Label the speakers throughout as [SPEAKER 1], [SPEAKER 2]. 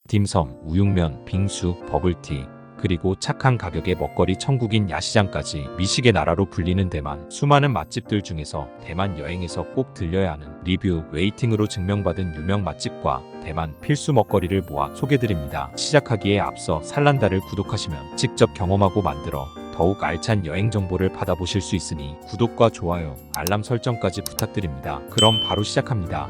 [SPEAKER 1] 딤섬, 우육면, 빙수, 버블티, 그리고 착한 가격의 먹거리 천국인 야시장까지 미식의 나라로 불리는 대만. 수많은 맛집들 중에서 대만 여행에서 꼭 들려야 하는 리뷰, 웨이팅으로 증명받은 유명 맛집과 대만 필수 먹거리를 모아 소개드립니다. 시작하기에 앞서 살란다를 구독하시면 직접 경험하고 만들어 더욱 알찬 여행 정보를 받아보실 수 있으니 구독과 좋아요, 알람 설정까지 부탁드립니다. 그럼 바로 시작합니다.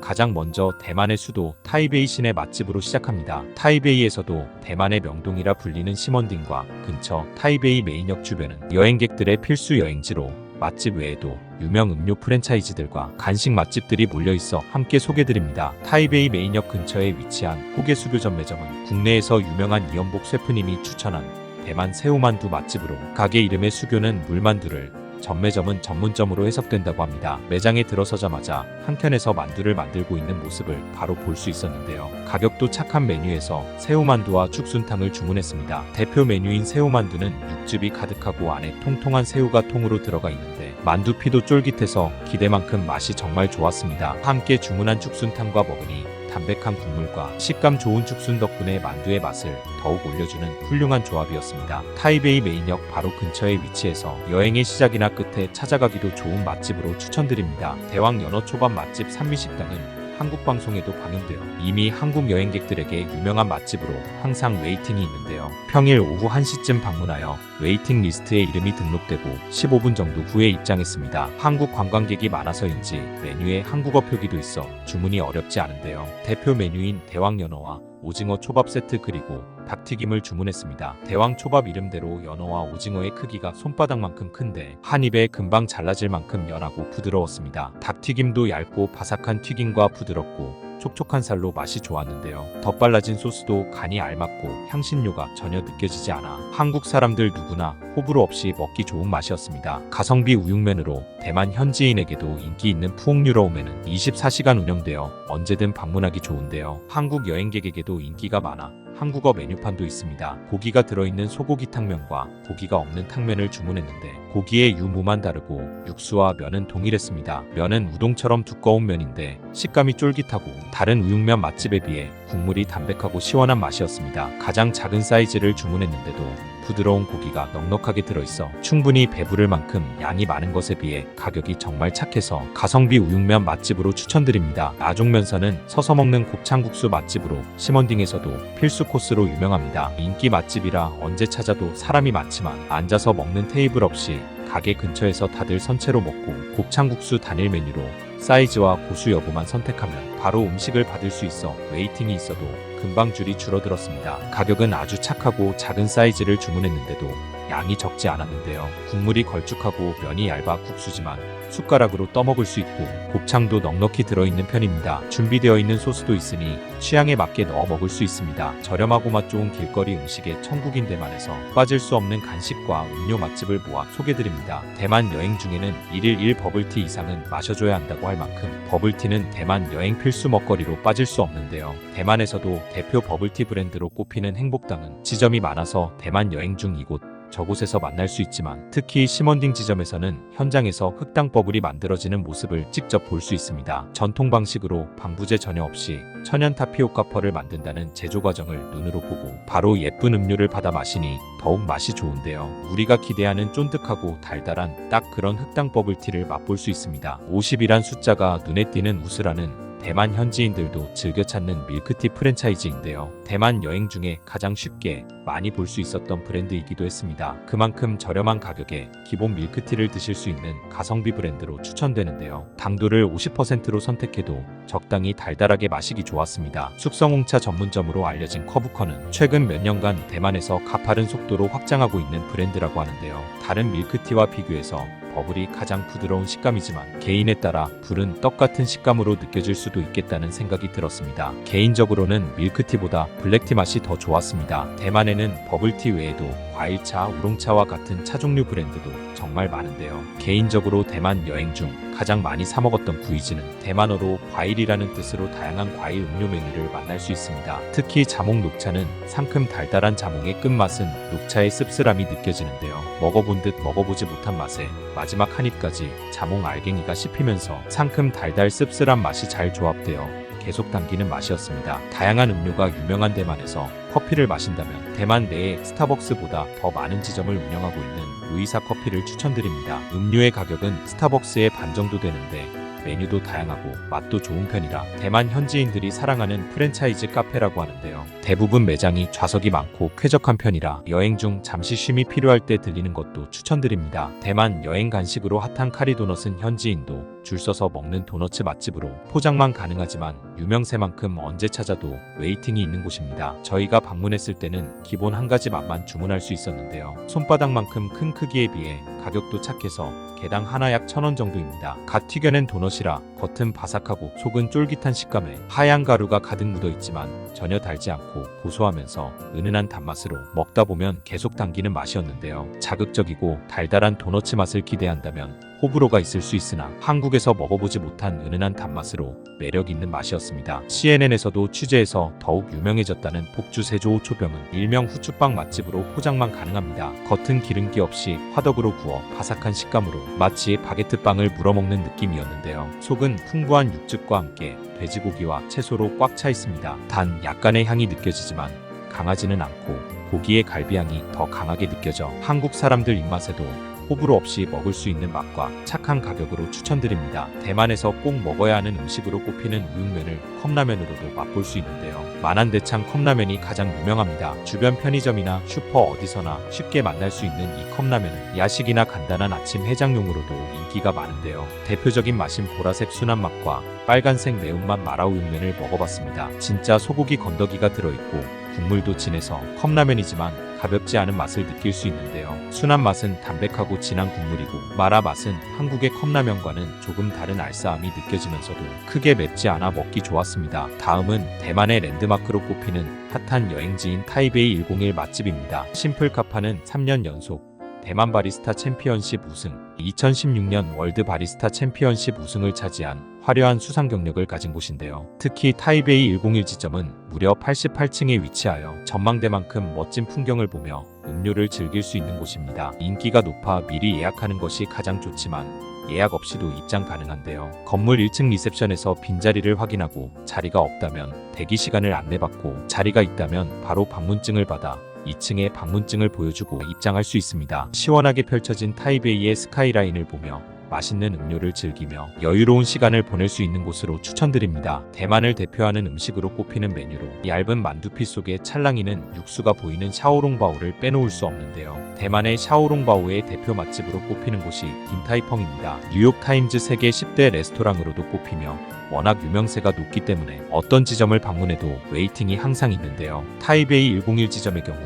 [SPEAKER 1] 가장 먼저 대만의 수도 타이베이 시내 맛집으로 시작합니다. 타이베이에서도 대만의 명동이라 불리는 시먼딩과 근처 타이베이 메인역 주변은 여행객들의 필수 여행지로 맛집 외에도 유명 음료 프랜차이즈들과 간식 맛집들이 몰려있어 함께 소개드립니다. 타이베이 메인역 근처에 위치한 호계수교점 매점은 국내에서 유명한 이연복 셰프님이 추천한 대만 새우만두 맛집으로 가게 이름의 수교는 물만두를, 전매점은 전문점으로 해석된다고 합니다. 매장에 들어서자마자 한 켠에서 만두를 만들고 있는 모습을 바로 볼 수 있었는데요. 가격도 착한 메뉴에서 새우만두와 죽순탕을 주문했습니다. 대표 메뉴인 새우만두는 육즙이 가득하고 안에 통통한 새우가 통으로 들어가 있는데 만두피도 쫄깃해서 기대만큼 맛이 정말 좋았습니다. 함께 주문한 죽순탕과 먹으니 담백한 국물과 식감 좋은 죽순 덕분에 만두의 맛을 더욱 올려주는 훌륭한 조합이었습니다. 타이베이 메인역 바로 근처에 위치해서 여행의 시작이나 끝에 찾아가기도 좋은 맛집으로 추천드립니다. 대왕 연어초밥 맛집 산미식당은 한국 방송에도 방영되어 이미 한국 여행객들에게 유명한 맛집으로 항상 웨이팅이 있는데요. 평일 오후 1시쯤 방문하여 웨이팅 리스트에 이름이 등록되고 15분 정도 후에 입장했습니다. 한국 관광객이 많아서인지 메뉴에 한국어 표기도 있어 주문이 어렵지 않은데요. 대표 메뉴인 대왕 연어와 오징어 초밥 세트 그리고 닭튀김을 주문했습니다. 대왕 초밥 이름대로 연어와 오징어의 크기가 손바닥만큼 큰데 한 입에 금방 잘라질 만큼 연하고 부드러웠습니다. 닭튀김도 얇고 바삭한 튀김과 부드럽고 촉촉한 살로 맛이 좋았는데요. 덧발라진 소스도 간이 알맞고 향신료가 전혀 느껴지지 않아 한국 사람들 누구나 호불호 없이 먹기 좋은 맛이었습니다. 가성비 우육면으로 대만 현지인에게도 인기 있는 푸옥유러오면은 24시간 운영되어 언제든 방문하기 좋은데요. 한국 여행객에게도 인기가 많아 한국어 메뉴판도 있습니다. 고기가 들어있는 소고기 탕면과 고기가 없는 탕면을 주문했는데 고기의 유무만 다르고 육수와 면은 동일했습니다. 면은 우동처럼 두꺼운 면인데 식감이 쫄깃하고 다른 우육면 맛집에 비해 국물이 담백하고 시원한 맛이었습니다. 가장 작은 사이즈를 주문했는데도 부드러운 고기가 넉넉하게 들어있어 충분히 배부를 만큼 양이 많은 것에 비해 가격이 정말 착해서 가성비 우육면 맛집으로 추천드립니다. 아종면사는 서서 먹는 곱창국수 맛집으로 시먼딩에서도 필수 코스로 유명합니다. 인기 맛집이라 언제 찾아도 사람이 많지만 앉아서 먹는 테이블 없이 가게 근처에서 다들 선채로 먹고 곱창국수 단일 메뉴로 사이즈와 고수 여부만 선택하면 바로 음식을 받을 수 있어 웨이팅이 있어도 금방 줄이 줄어들었습니다. 가격은 아주 착하고 작은 사이즈를 주문했는데도 양이 적지 않았는데요. 국물이 걸쭉하고 면이 얇아 국수지만 숟가락으로 떠먹을 수 있고 곱창도 넉넉히 들어있는 편입니다. 준비되어 있는 소스도 있으니 취향에 맞게 넣어 먹을 수 있습니다. 저렴하고 맛 좋은 길거리 음식의 천국인 대만에서 빠질 수 없는 간식과 음료 맛집을 모아 소개드립니다. 대만 여행 중에는 1일 1 버블티 이상은 마셔줘야 한다고 할 만큼 버블티는 대만 여행 필수 먹거리로 빠질 수 없는데요. 대만에서도 대표 버블티 브랜드로 꼽히는 행복당은 지점이 많아서 대만 여행 중 이곳 저곳에서 만날 수 있지만 특히 시먼딩 지점에서는 현장에서 흑당 버블이 만들어지는 모습을 직접 볼 수 있습니다. 전통 방식으로 방부제 전혀 없이 천연 타피오카 펄을 만든다는 제조 과정을 눈으로 보고 바로 예쁜 음료를 받아 마시니 더욱 맛이 좋은데요. 우리가 기대하는 쫀득하고 달달한 딱 그런 흑당 버블티를 맛볼 수 있습니다. 50이란 숫자가 눈에 띄는 우스라는 대만 현지인들도 즐겨 찾는 밀크티 프랜차이즈인데요. 대만 여행 중에 가장 쉽게 많이 볼 수 있었던 브랜드이기도 했습니다. 그만큼 저렴한 가격에 기본 밀크티를 드실 수 있는 가성비 브랜드로 추천되는데요. 당도를 50%로 선택해도 적당히 달달하게 마시기 좋았습니다. 숙성홍차 전문점으로 알려진 커브커는 최근 몇 년간 대만에서 가파른 속도로 확장하고 있는 브랜드라고 하는데요. 다른 밀크티와 비교해서 버블이 가장 부드러운 식감이지만 개인에 따라 불은 떡같은 식감으로 느껴질 수도 있겠다는 생각이 들었습니다. 개인적으로는 밀크티보다 블랙티 맛이 더 좋았습니다. 대만에는 버블티 외에도 과일차, 우롱차와 같은 차 종류 브랜드도 정말 많은데요. 개인적으로 대만 여행 중 가장 많이 사 먹었던 구이즈는 대만어로 과일이라는 뜻으로 다양한 과일 음료 메뉴를 만날 수 있습니다. 특히 자몽 녹차는 상큼 달달한 자몽의 끝맛은 녹차의 씁쓸함이 느껴지는데요. 먹어본 듯 먹어보지 못한 맛에 마지막 한 입까지 자몽 알갱이가 씹히면서 상큼 달달 씁쓸한 맛이 잘 조합되어 계속 당기는 맛이었습니다. 다양한 음료가 유명한 대만에서 커피를 마신다면 대만 내에 스타벅스보다 더 많은 지점을 운영하고 있는 루이사 커피를 추천드립니다. 음료의 가격은 스타벅스의 반 정도 되는데 메뉴도 다양하고 맛도 좋은 편이라 대만 현지인들이 사랑하는 프랜차이즈 카페라고 하는데요. 대부분 매장이 좌석이 많고 쾌적한 편이라 여행 중 잠시 쉼이 필요할 때 들리는 것도 추천드립니다. 대만 여행 간식으로 핫한 카리도넛은 현지인도 줄 서서 먹는 도너츠 맛집으로 포장만 가능하지만 유명세만큼 언제 찾아도 웨이팅이 있는 곳입니다. 저희가 방문했을 때는 기본 한 가지 맛만 주문할 수 있었는데요. 손바닥만큼 큰 크기에 비해 가격도 착해서 개당 하나 약 1,000원 정도입니다. 갓 튀겨낸 도넛이라 겉은 바삭하고 속은 쫄깃한 식감에 하얀 가루가 가득 묻어 있지만 전혀 달지 않고 고소하면서 은은한 단맛으로 먹다 보면 계속 당기는 맛이었는데요. 자극적이고 달달한 도너츠 맛을 기대한다면 호불호가 있을 수 있으나 한국에서 먹어보지 못한 은은한 단맛으로 매력 있는 맛이었습니다. CNN에서도 취재해서 더욱 유명해졌다는 폭주 세조 초병은 일명 후추빵 맛집으로 포장만 가능합니다. 겉은 기름기 없이 화덕으로 구워 바삭한 식감으로 마치 바게트빵을 물어먹는 느낌이었는데요. 속은 풍부한 육즙과 함께 돼지고기와 채소로 꽉 차 있습니다. 단 약간의 향이 느껴지지만 강하지는 않고 고기의 갈비향이 더 강하게 느껴져 한국 사람들 입맛에도 호불호 없이 먹을 수 있는 맛과 착한 가격으로 추천드립니다. 대만에서 꼭 먹어야 하는 음식으로 꼽히는 우육면을 컵라면으로도 맛볼 수 있는데요. 만안대창 컵라면이 가장 유명합니다. 주변 편의점이나 슈퍼 어디서나 쉽게 만날 수 있는 이 컵라면은 야식이나 간단한 아침 해장용으로도 인기가 많은데요. 대표적인 맛인 보라색 순한 맛과 빨간색 매운맛 마라우육면을 먹어봤습니다. 진짜 소고기 건더기가 들어있고 국물도 진해서 컵라면이지만 가볍지 않은 맛을 느낄 수 있는데요. 순한 맛은 담백하고 진한 국물이고 마라 맛은 한국의 컵라면과는 조금 다른 알싸함이 느껴지면서도 크게 맵지 않아 먹기 좋았습니다. 다음은 대만의 랜드마크로 꼽히는 핫한 여행지인 타이베이 101 맛집입니다. 심플카파는 3년 연속 대만 바리스타 챔피언십 우승, 2016년 월드 바리스타 챔피언십 우승을 차지한 화려한 수상 경력을 가진 곳인데요. 특히 타이베이 101 지점은 무려 88층에 위치하여 전망대만큼 멋진 풍경을 보며 음료를 즐길 수 있는 곳입니다. 인기가 높아 미리 예약하는 것이 가장 좋지만 예약 없이도 입장 가능한데요. 건물 1층 리셉션에서 빈자리를 확인하고 자리가 없다면 대기 시간을 안내받고 자리가 있다면 바로 방문증을 받아 2층에 방문증을 보여주고 입장할 수 있습니다. 시원하게 펼쳐진 타이베이의 스카이라인을 보며 맛있는 음료를 즐기며 여유로운 시간을 보낼 수 있는 곳으로 추천드립니다. 대만을 대표하는 음식으로 꼽히는 메뉴로 얇은 만두피 속에 찰랑이는 육수가 보이는 샤오롱바오를 빼놓을 수 없는데요. 대만의 샤오롱바오의 대표 맛집으로 꼽히는 곳이 딘타이펑입니다. 뉴욕타임즈 세계 10대 레스토랑으로도 꼽히며 워낙 유명세가 높기 때문에 어떤 지점을 방문해도 웨이팅이 항상 있는데요. 타이베이 101 지점의 경우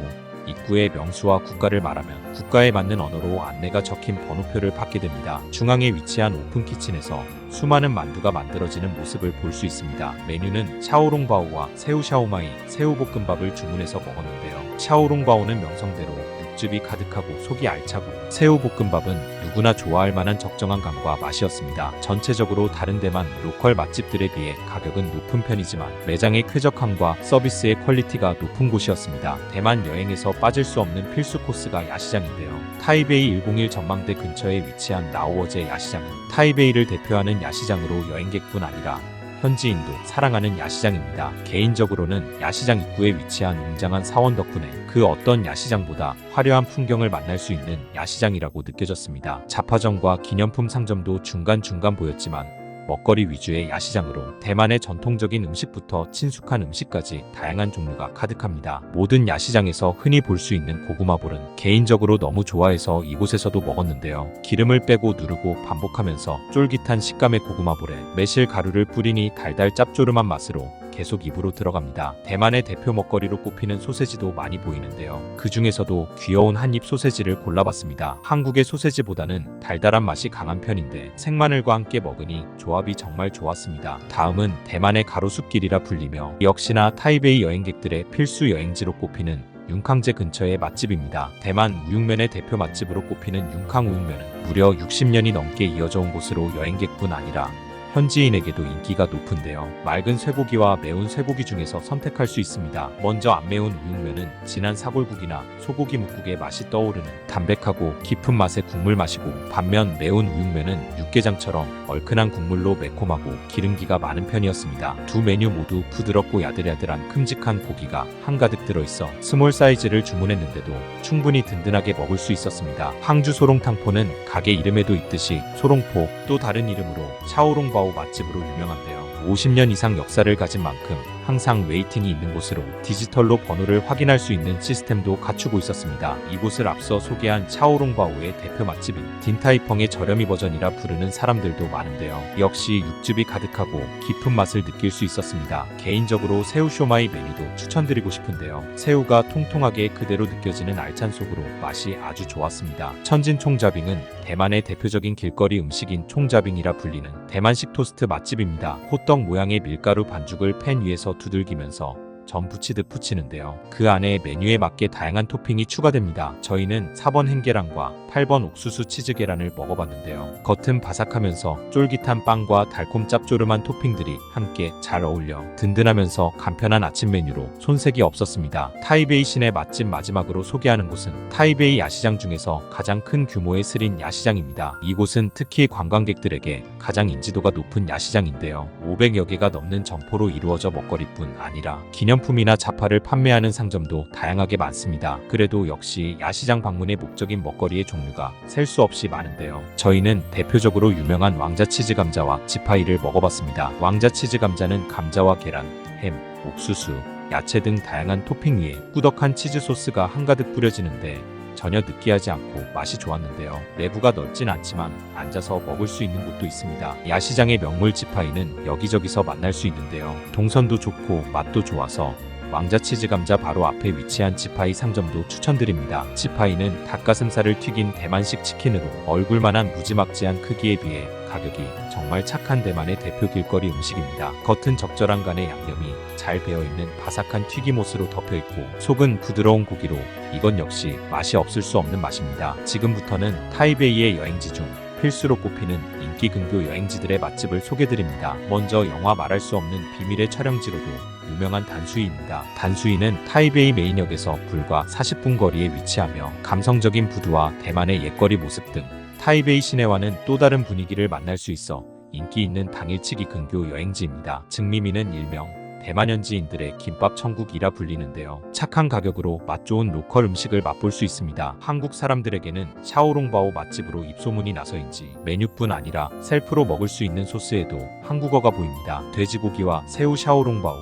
[SPEAKER 1] 입구에 명수와 국가를 말하면 국가에 맞는 언어로 안내가 적힌 번호표를 받게 됩니다. 중앙에 위치한 오픈 키친에서 수많은 만두가 만들어지는 모습을 볼 수 있습니다. 메뉴는 샤오롱바오와 새우 샤오마이, 새우볶음밥을 주문해서 먹었는데요. 샤오롱바오는 명성대로 육즙이 가득하고 속이 알차고 새우볶음밥은 누구나 좋아할 만한 적정한 감과 맛이었습니다. 전체적으로 다른 대만 로컬 맛집들에 비해 가격은 높은 편이지만 매장의 쾌적함과 서비스의 퀄리티가 높은 곳이었습니다. 대만 여행에서 빠질 수 없는 필수 코스가 야시장인데요. 타이베이 101 전망대 근처에 위치한 나오어제 야시장은 타이베이를 대표하는 야시장으로 여행객뿐 아니라 현지인도 사랑하는 야시장입니다. 개인적으로는 야시장 입구에 위치한 웅장한 사원 덕분에 그 어떤 야시장보다 화려한 풍경을 만날 수 있는 야시장이라고 느껴졌습니다. 잡화점과 기념품 상점도 중간중간 보였지만 먹거리 위주의 야시장으로 대만의 전통적인 음식부터 친숙한 음식까지 다양한 종류가 가득합니다. 모든 야시장에서 흔히 볼 수 있는 고구마볼은 개인적으로 너무 좋아해서 이곳에서도 먹었는데요. 기름을 빼고 누르고 반복하면서 쫄깃한 식감의 고구마볼에 매실 가루를 뿌리니 달달 짭조름한 맛으로 계속 입으로 들어갑니다. 대만의 대표 먹거리로 꼽히는 소세지도 많이 보이는데요. 그 중에서도 귀여운 한입 소세지를 골라봤습니다. 한국의 소세지보다는 달달한 맛이 강한 편인데 생마늘과 함께 먹으니 조합이 정말 좋았습니다. 다음은 대만의 가로수길이라 불리며 역시나 타이베이 여행객들의 필수 여행지로 꼽히는 융캉제 근처의 맛집입니다. 대만 우육면의 대표 맛집으로 꼽히는 융캉 우육면은 무려 60년이 넘게 이어져 온 곳으로 여행객뿐 아니라 현지인에게도 인기가 높은데요. 맑은 쇠고기와 매운 쇠고기 중에서 선택할 수 있습니다. 먼저 안 매운 우육면은 진한 사골국이나 소고기 묵국의 맛이 떠오르는 담백하고 깊은 맛의 국물 맛이고, 반면 매운 우육면은 육개장처럼 얼큰한 국물로 매콤하고 기름기가 많은 편이었습니다. 두 메뉴 모두 부드럽고 야들야들한 큼직한 고기가 한가득 들어있어 스몰 사이즈를 주문했는데도 충분히 든든하게 먹을 수 있었습니다. 항주 소롱탕포는 가게 이름에도 있듯이 소롱포, 또 다른 이름으로 샤오롱바오 맛집으로 유명한데요. 50년 이상 역사를 가진 만큼 항상 웨이팅이 있는 곳으로 디지털로 번호를 확인할 수 있는 시스템도 갖추고 있었습니다. 이곳을 앞서 소개한 샤오롱바오의 대표 맛집인 딘타이펑의 저렴이 버전이라 부르는 사람들도 많은데요. 역시 육즙이 가득하고 깊은 맛을 느낄 수 있었습니다. 개인적으로 새우 쇼마이 메뉴도 추천드리고 싶은데요. 새우가 통통하게 그대로 느껴지는 알찬 속으로 맛이 아주 좋았습니다. 천진 총자빙은 대만의 대표적인 길거리 음식인 총자빙이라 불리는 대만식 토스트 맛집입니다. 호떡 모양의 밀가루 반죽을 팬 위에서 두들기면서 전 부치듯 부치는데요. 그 안에 메뉴에 맞게 다양한 토핑이 추가됩니다. 저희는 4번 햄계란과 8번 옥수수 치즈 계란을 먹어봤는데요. 겉은 바삭하면서 쫄깃한 빵과 달콤 짭조름한 토핑들이 함께 잘 어울려 든든하면서 간편한 아침 메뉴로 손색이 없었습니다. 타이베이 시내 맛집 마지막으로 소개하는 곳은 타이베이 야시장 중에서 가장 큰 규모의 스린 야시장입니다. 이곳은 특히 관광객들에게 가장 인지도가 높은 야시장인데요. 500여 개가 넘는 점포로 이루어져 먹거리뿐 아니라 기념품이나 잡화를 판매하는 상점도 다양하게 많습니다. 그래도 역시 야시장 방문의 목적인 먹거리의 종류가 셀 수 없이 많은데요. 저희는 대표적으로 유명한 왕자 치즈 감자와 지파이를 먹어봤습니다. 왕자 치즈 감자는 감자와 계란, 햄, 옥수수, 야채 등 다양한 토핑 위에 꾸덕한 치즈 소스가 한가득 뿌려지는데 전혀 느끼하지 않고 맛이 좋았는데요. 내부가 넓진 않지만 앉아서 먹을 수 있는 곳도 있습니다. 야시장의 명물 지파이는 여기저기서 만날 수 있는데요. 동선도 좋고 맛도 좋아서 왕자 치즈 감자 바로 앞에 위치한 지파이 상점도 추천드립니다. 지파이는 닭가슴살을 튀긴 대만식 치킨으로 얼굴만한 무지막지한 크기에 비해 가격이 정말 착한 대만의 대표 길거리 음식입니다. 겉은 적절한 간의 양념이 잘 배어있는 바삭한 튀김옷으로 덮여있고 속은 부드러운 고기로 이건 역시 맛이 없을 수 없는 맛입니다. 지금부터는 타이베이의 여행지 중 필수로 꼽히는 인기 근교 여행지들의 맛집을 소개드립니다. 먼저 영화 말할 수 없는 비밀의 촬영지로도 유명한 단수이입니다. 단수이는 타이베이 메인역에서 불과 40분 거리에 위치하며 감성적인 부두와 대만의 옛거리 모습 등 타이베이 시내와는 또 다른 분위기를 만날 수 있어 인기 있는 당일치기 근교 여행지입니다. 증미미는 일명 대만 현지인들의 김밥 천국이라 불리는데요. 착한 가격으로 맛 좋은 로컬 음식을 맛볼 수 있습니다. 한국 사람들에게는 샤오롱바오 맛집으로 입소문이 나서인지 메뉴뿐 아니라 셀프로 먹을 수 있는 소스에도 한국어가 보입니다. 돼지고기와 새우 샤오롱바오,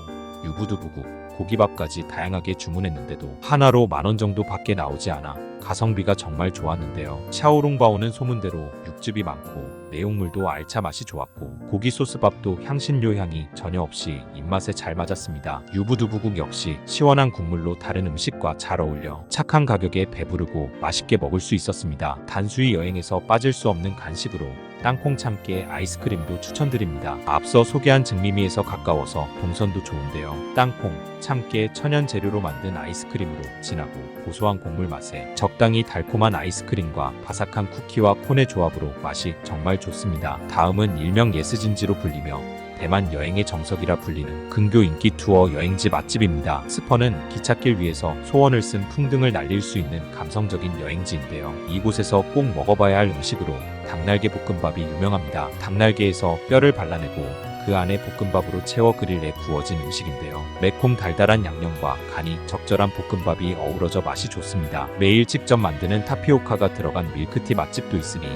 [SPEAKER 1] 유부두부국, 고기밥까지 다양하게 주문했는데도 하나로 10,000원 정도 밖에 나오지 않아 가성비가 정말 좋았는데요. 샤오롱바오는 소문대로 육즙이 많고 내용물도 알차 맛이 좋았고 고기 소스밥도 향신료 향이 전혀 없이 입맛에 잘 맞았습니다. 유부두부국 역시 시원한 국물로 다른 음식과 잘 어울려 착한 가격에 배부르고 맛있게 먹을 수 있었습니다. 단수이 여행에서 빠질 수 없는 간식으로 땅콩 참깨 아이스크림도 추천드립니다. 앞서 소개한 증미미에서 가까워서 동선도 좋은데요. 땅콩, 참깨, 천연 재료로 만든 아이스크림으로 진하고 고소한 곡물 맛에 적당히 달콤한 아이스크림과 바삭한 쿠키와 콘의 조합으로 맛이 정말 좋습니다. 다음은 일명 예스진지로 불리며 대만 여행의 정석이라 불리는 근교 인기 투어 여행지 맛집입니다. 스퍼는 기찻길 위에서 소원을 쓴 풍등을 날릴 수 있는 감성적인 여행지인데요. 이곳에서 꼭 먹어봐야 할 음식으로 닭날개 볶음밥이 유명합니다. 닭날개에서 뼈를 발라내고 그 안에 볶음밥으로 채워 그릴에 구워진 음식인데요. 매콤 달달한 양념과 간이 적절한 볶음밥이 어우러져 맛이 좋습니다. 매일 직접 만드는 타피오카가 들어간 밀크티 맛집도 있으니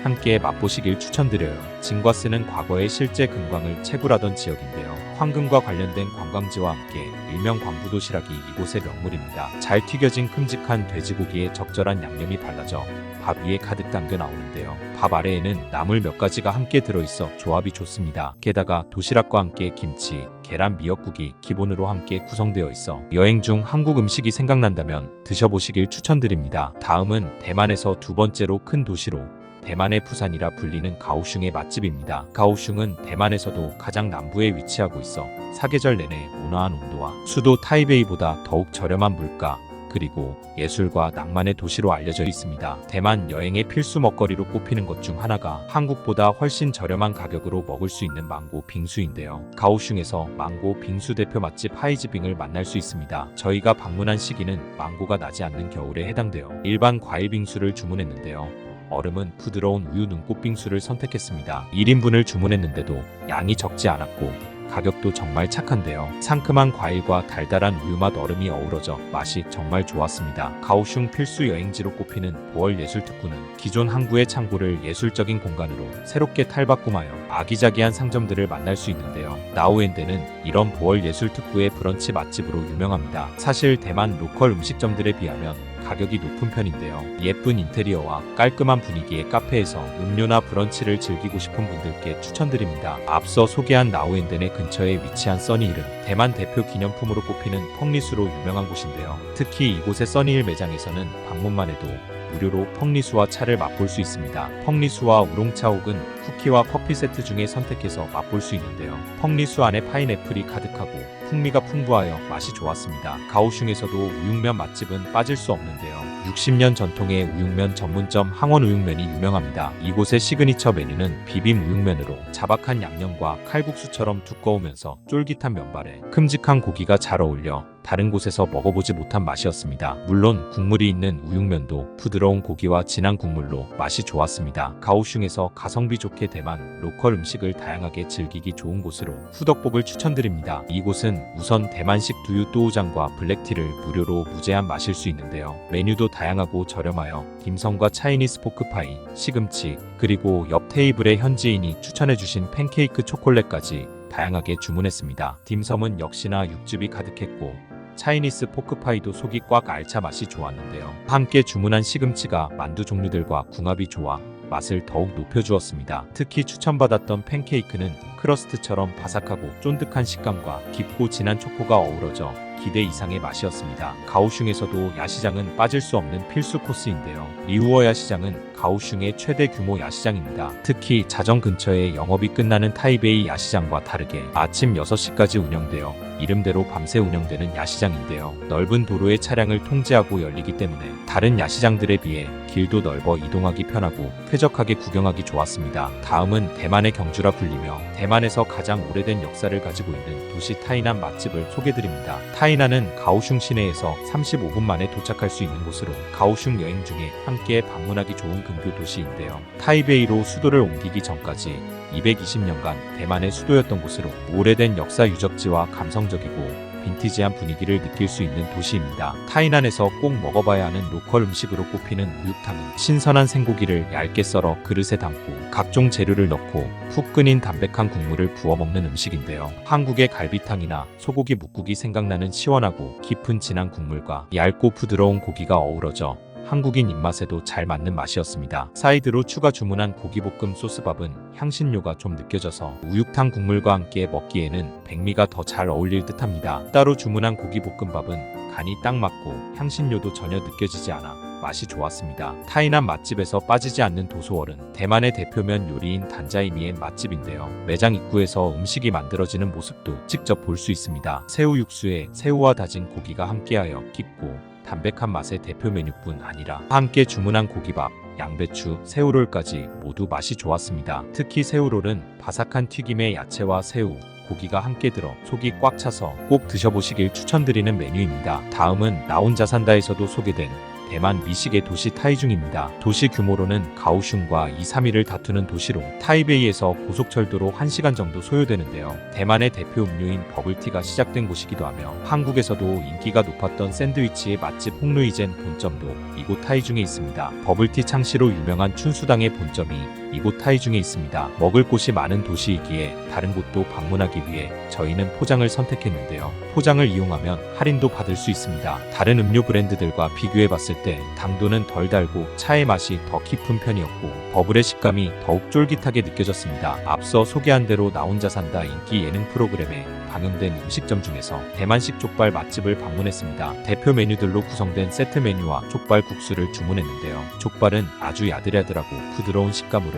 [SPEAKER 1] 함께 맛보시길 추천드려요. 진과스는 과거에 실제 금광을 채굴하던 지역인데요. 황금과 관련된 관광지와 함께 일명 광부도시락이 이곳의 명물입니다. 잘 튀겨진 큼직한 돼지고기에 적절한 양념이 발라져 밥 위에 가득 담겨 나오는데요. 밥 아래에는 나물 몇 가지가 함께 들어있어 조합이 좋습니다. 게다가 도시락과 함께 김치, 계란 미역국이 기본으로 함께 구성되어 있어 여행 중 한국 음식이 생각난다면 드셔보시길 추천드립니다. 다음은 대만에서 두 번째로 큰 도시로 대만의 부산이라 불리는 가오슝의 맛집입니다. 가오슝은 대만에서도 가장 남부에 위치하고 있어 사계절 내내 온화한 온도와 수도 타이베이보다 더욱 저렴한 물가, 그리고 예술과 낭만의 도시로 알려져 있습니다. 대만 여행의 필수 먹거리로 꼽히는 것 중 하나가 한국보다 훨씬 저렴한 가격으로 먹을 수 있는 망고 빙수인데요. 가오슝에서 망고 빙수 대표 맛집 하이즈빙을 만날 수 있습니다. 저희가 방문한 시기는 망고가 나지 않는 겨울에 해당되어 일반 과일 빙수를 주문했는데요. 얼음은 부드러운 우유 눈꽃 빙수를 선택했습니다. 1인분을 주문했는데도 양이 적지 않았고 가격도 정말 착한데요. 상큼한 과일과 달달한 우유맛 얼음이 어우러져 맛이 정말 좋았습니다. 가오슝 필수 여행지로 꼽히는 보얼 예술특구는 기존 항구의 창고를 예술적인 공간으로 새롭게 탈바꿈하여 아기자기한 상점들을 만날 수 있는데요. 나우엔데는 이런 보얼 예술특구의 브런치 맛집으로 유명합니다. 사실 대만 로컬 음식점들에 비하면 가격이 높은 편인데요. 예쁜 인테리어와 깔끔한 분위기의 카페에서 음료나 브런치를 즐기고 싶은 분들께 추천드립니다. 앞서 소개한 나우엔덴의 근처에 위치한 써니힐은 대만 대표 기념품으로 꼽히는 펑리수로 유명한 곳인데요. 특히 이곳의 써니힐 매장에서는 방문만 해도 무료로 펑리수와 차를 맛볼 수 있습니다. 펑리수와 우롱차 혹은 쿠키와 커피 세트 중에 선택해서 맛볼 수 있는데요. 펑리수 안에 파인애플이 가득하고 풍미가 풍부하여 맛이 좋았습니다. 가오슝에서도 우육면 맛집은 빠질 수 없는데요. 60년 전통의 우육면 전문점 항원우육면이 유명합니다. 이곳의 시그니처 메뉴는 비빔 우육면으로 자박한 양념과 칼국수처럼 두꺼우면서 쫄깃한 면발에 큼직한 고기가 잘 어울려 다른 곳에서 먹어보지 못한 맛이었습니다. 물론 국물이 있는 우육면도 부드러운 고기와 진한 국물로 맛이 좋았습니다. 가오슝에서 가성비 좋게 대만 로컬 음식을 다양하게 즐기기 좋은 곳으로 후덕복을 추천드립니다. 이곳은 우선 대만식 두유 또우장과 블랙티를 무료로 무제한 마실 수 있는데요. 메뉴도 다양하고 저렴하여 딤섬과 차이니스 포크파이, 시금치, 그리고 옆 테이블의 현지인이 추천해주신 팬케이크 초콜릿까지 다양하게 주문했습니다. 딤섬은 역시나 육즙이 가득했고 차이니스 포크파이도 속이 꽉 알차 맛이 좋았는데요. 함께 주문한 시금치가 만두 종류들과 궁합이 좋아 맛을 더욱 높여주었습니다. 특히 추천받았던 팬케이크는 크러스트처럼 바삭하고 쫀득한 식감과 깊고 진한 초코가 어우러져 기대 이상의 맛이었습니다. 가오슝에서도 야시장은 빠질 수 없는 필수 코스인데요. 리우어 야시장은 가오슝의 최대 규모 야시장입니다. 특히 자정 근처에 영업이 끝나는 타이베이 야시장과 다르게 아침 6시까지 운영되어 이름대로 밤새 운영되는 야시장인데요. 넓은 도로의 차량을 통제하고 열리기 때문에 다른 야시장들에 비해 길도 넓어 이동하기 편하고 쾌적하게 구경하기 좋았습니다. 다음은 대만의 경주라 불리며 대만에서 가장 오래된 역사를 가지고 있는 도시 타이난 맛집을 소개드립니다. 타이난은 가오슝 시내에서 35분 만에 도착할 수 있는 곳으로 가오슝 여행 중에 함께 방문하기 좋은 근교 도시인데요. 타이베이로 수도를 옮기기 전까지 220년간 대만의 수도였던 곳으로 오래된 역사 유적지와 감성적이고 빈티지한 분위기를 느낄 수 있는 도시입니다. 타이난에서 꼭 먹어봐야 하는 로컬 음식으로 꼽히는 우육탕은 신선한 생고기를 얇게 썰어 그릇에 담고 각종 재료를 넣고 푹 끓인 담백한 국물을 부어 먹는 음식인데요. 한국의 갈비탕이나 소고기 묵국이 생각나는 시원하고 깊은 진한 국물과 얇고 부드러운 고기가 어우러져 한국인 입맛에도 잘 맞는 맛이었습니다. 사이드로 추가 주문한 고기볶음 소스밥은 향신료가 좀 느껴져서 우육탕 국물과 함께 먹기에는 백미가 더 잘 어울릴 듯합니다. 따로 주문한 고기볶음밥은 간이 딱 맞고 향신료도 전혀 느껴지지 않아 맛이 좋았습니다. 타이난 맛집에서 빠지지 않는 도소월은 대만의 대표면 요리인 단자이미엔 맛집인데요. 매장 입구에서 음식이 만들어지는 모습도 직접 볼 수 있습니다. 새우 육수에 새우와 다진 고기가 함께하여 깊고 담백한 맛의 대표 메뉴뿐 아니라 함께 주문한 고기밥, 양배추, 새우롤까지 모두 맛이 좋았습니다. 특히 새우롤은 바삭한 튀김에 야채와 새우, 고기가 함께 들어 속이 꽉 차서 꼭 드셔보시길 추천드리는 메뉴입니다. 다음은 나 혼자 산다에서도 소개된 대만 미식의 도시 타이중입니다. 도시 규모로는 가오슝과 2, 3위를 다투는 도시로 타이베이에서 고속철도로 1시간 정도 소요되는데요. 대만의 대표 음료인 버블티가 시작된 곳이기도 하며 한국에서도 인기가 높았던 샌드위치의 맛집 홍루이젠 본점도 이곳 타이중에 있습니다. 버블티 창시로 유명한 춘수당의 본점이 이곳 타이중에 있습니다. 먹을 곳이 많은 도시이기에 다른 곳도 방문하기 위해 저희는 포장을 선택했는데요. 포장을 이용하면 할인도 받을 수 있습니다. 다른 음료 브랜드들과 비교해봤을 때 당도는 덜 달고 차의 맛이 더 깊은 편이었고 버블의 식감이 더욱 쫄깃하게 느껴졌습니다. 앞서 소개한 대로 나 혼자 산다 인기 예능 프로그램에 방영된 음식점 중에서 대만식 족발 맛집을 방문했습니다. 대표 메뉴들로 구성된 세트 메뉴와 족발 국수를 주문했는데요. 족발은 아주 야들야들하고 부드러운 식감으로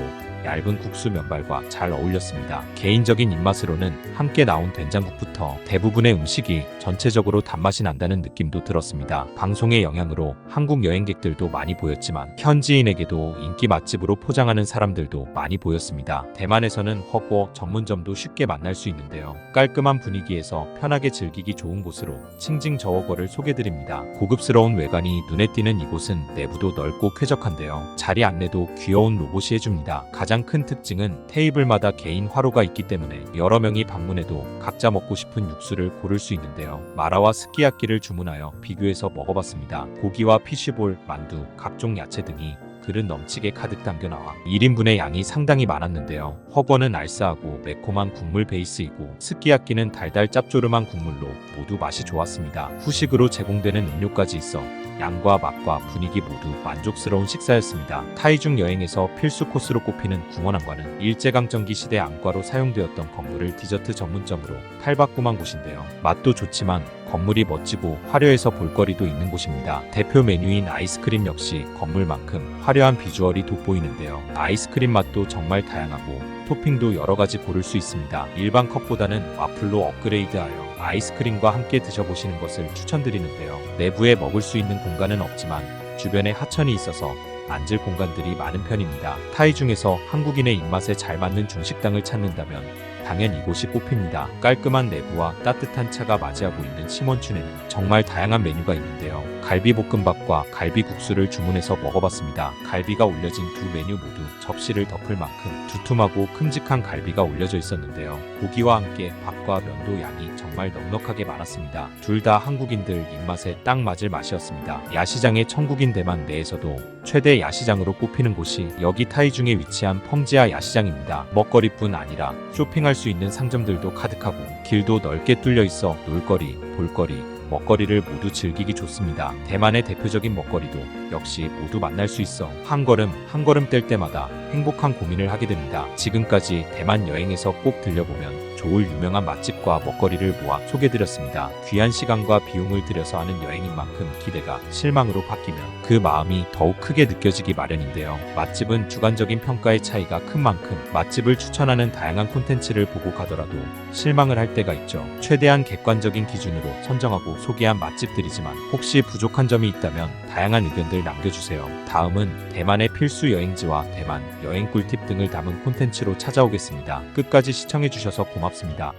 [SPEAKER 1] 얇은 국수 면발과 잘 어울렸습니다. 개인적인 입맛으로는 함께 나온 된장국부터 대부분의 음식이 전체적으로 단맛이 난다는 느낌도 들었습니다. 방송의 영향으로 한국 여행객들도 많이 보였지만 현지인에게도 인기 맛집으로 포장하는 사람들도 많이 보였습니다. 대만에서는 허거 전문점도 쉽게 만날 수 있는데요. 깔끔한 분위기에서 편하게 즐기기 좋은 곳으로 칭징 저워거를 소개드립니다. 고급스러운 외관이 눈에 띄는 이곳은 내부도 넓고 쾌적한데요. 자리 안내도 귀여운 로봇이 해줍니다. 가장 큰 특징은 테이블마다 개인 화로가 있기 때문에 여러 명이 방문해도 각자 먹고 싶은 육수를 고를 수 있는데요. 마라와 스키야키를 주문하여 비교해서 먹어봤습니다. 고기와 피쉬볼, 만두, 각종 야채 등이 그릇 넘치게 가득 담겨 나와 1인분의 양이 상당히 많았는데요. 허거는 알싸하고 매콤한 국물 베이스이고 스키야키는 달달 짭조름한 국물로 모두 맛이 좋았습니다. 후식으로 제공되는 음료까지 있어 양과 맛과 분위기 모두 만족스러운 식사였습니다. 타이중 여행에서 필수 코스로 꼽히는 궁원안과는 일제강점기 시대 안과로 사용되었던 건물을 디저트 전문점으로 탈바꿈한 곳인데요. 맛도 좋지만 건물이 멋지고 화려해서 볼거리도 있는 곳입니다. 대표 메뉴인 아이스크림 역시 건물만큼 화려한 비주얼이 돋보이는데요. 아이스크림 맛도 정말 다양하고 토핑도 여러가지 고를 수 있습니다. 일반 컵보다는 와플로 업그레이드하여 아이스크림과 함께 드셔보시는 것을 추천드리는데요. 내부에 먹을 수 있는 공간은 없지만 주변에 하천이 있어서 앉을 공간들이 많은 편입니다. 타이 중에서 한국인의 입맛에 잘 맞는 중식당을 찾는다면 당연 이곳이 꼽힙니다. 깔끔한 내부와 따뜻한 차가 맞이하고 있는 시몬춘에는 정말 다양한 메뉴가 있는데요. 갈비볶음밥과 갈비국수를 주문해서 먹어봤습니다. 갈비가 올려진 두 메뉴 모두 접시를 덮을 만큼 두툼하고 큼직한 갈비가 올려져 있었는데요. 고기와 함께 밥과 면도 양이 정말 넉넉하게 많았습니다. 둘 다 한국인들 입맛에 딱 맞을 맛이었습니다. 야시장의 천국인 대만 내에서도 최대 야시장으로 꼽히는 곳이 여기 타이중에 위치한 펑지아 야시장입니다. 먹거리뿐 아니라 쇼핑할 수 있는 상점들도 가득하고 길도 넓게 뚫려 있어 놀거리, 볼거리, 먹거리를 모두 즐기기 좋습니다. 대만의 대표적인 먹거리도 역시 모두 만날 수 있어 한 걸음 한 걸음 뗄 때마다 행복한 고민을 하게 됩니다. 지금까지 대만 여행에서 꼭 들려보면 좋을 유명한 맛집과 먹거리를 모아 소개드렸습니다. 귀한 시간과 비용을 들여서 하는 여행인 만큼 기대가 실망으로 바뀌면 그 마음이 더욱 크게 느껴지기 마련인데요. 맛집은 주관적인 평가의 차이가 큰 만큼 맛집을 추천하는 다양한 콘텐츠를 보고 가더라도 실망을 할 때가 있죠. 최대한 객관적인 기준으로 선정하고 소개한 맛집들이지만 혹시 부족한 점이 있다면 다양한 의견들 남겨주세요. 다음은 대만의 필수 여행지와 대만 여행 꿀팁 등을 담은 콘텐츠로 찾아오겠습니다. 끝까지 시청해주셔서 고맙습니다.